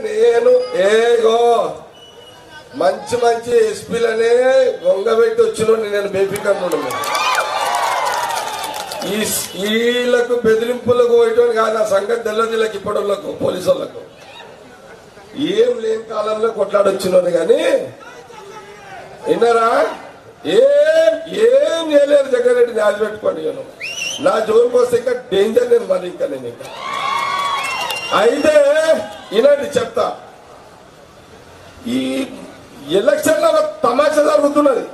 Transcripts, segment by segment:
నేను ఏగో మంచి మంచి ఎస్పీలనే వంగబెట్టి వచ్చిన నేను బేఫికర్ను. వీళ్ళకు బెదిరింపులకు పోయేటోని కాదు ఆ సంగతి తెలియదు. వీళ్ళకి ఇప్పటికి పోలీసు వాళ్ళకు ఏం లేని కాలంలో కొట్లాడొచ్చినోని కానీ విన్నారా? ఏం చేయలేదు. జగ్గారెడ్డి న్యాయం పెట్టుకోండి. నేను నా జోలికి వస్తే ఇంకా డేంజర్. నేను మరి ఇంకా నేను ఇంకా అయితే ఇలాంటి చెప్తా. ఈ ఎలక్షన్లో ఒక తమాషా జరుగుతున్నది.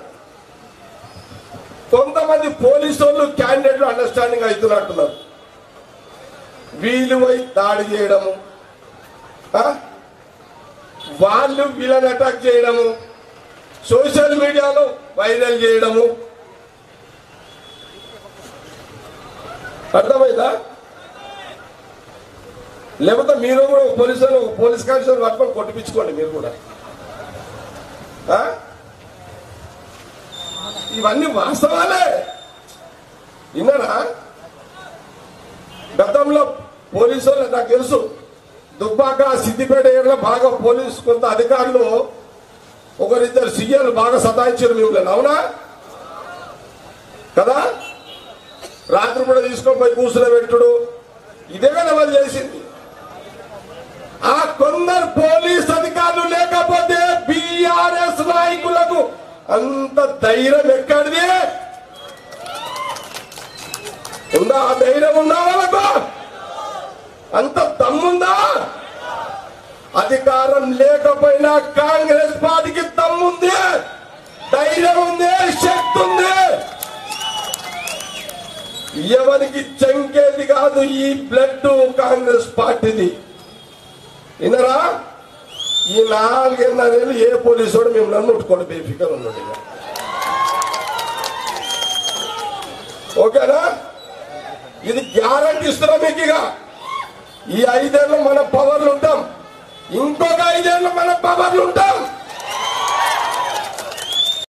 కొంతమంది పోలీసు వాళ్ళు క్యాండిడేట్లు అండర్స్టాండింగ్ అవుతున్నట్టున్నారు. వీళ్ళు పోయి దాడి చేయడము, వాళ్ళు వీళ్ళని అటాక్ చేయడము, సోషల్ మీడియాలో వైరల్ చేయడము. అర్థమైందా? లేకపోతే మీరు కూడా పోలీస్ కానిస్టేబుల్ పట్టుకొని కొట్టిపించుకోండి మీరు కూడా. ఇవన్నీ వాస్తవాలే. విన్నారా? గతంలో పోలీసు వాళ్ళు నాకు తెలుసు దుబ్బాక సిద్దిపేట ఏరియాలో బాగా పోలీసు కొంత అధికారులు ఒకరిద్దరు సీఎలు బాగా సతాయించారు మిమ్మల్ని. అవునా కదా? రాత్రి కూడా తీసుకొని పోయి కూర్చుని పెట్టుడు ఇదే వాళ్ళు చేసింది. ఆ కొందరు పోలీస్ అధికారులు లేకపోతే బీఆర్ఎస్ నాయకులకు అంత ధైర్యం ఎక్కడిది ఉందా? ఆ ధైర్యం ఉందా వాళ్ళకు? అంత దమ్ముందా? అధికారం లేకపోయినా కాంగ్రెస్ పార్టీకి దమ్ముంది, ధైర్యం ఉంది, శక్తి ఉంది. ఎవరికి చెంకేది కాదు ఈ బ్లడ్ కాంగ్రెస్ పార్టీది. వినరా? ఈ 4.5 ఏళ్ళు ఏ పోలీసు వాడు మిమ్మల్ని ముట్టుకోండి, బేఫికర్ ఉన్నాడు. ఓకేనా? ఇది గ్యారంటీ ఇస్తున్నా మీకు. ఇక ఈ 5 ఏళ్ళు మన పవర్లు ఉంటాం, ఇంకొక 5 ఏళ్ళు మన పవర్లు ఉంటాం.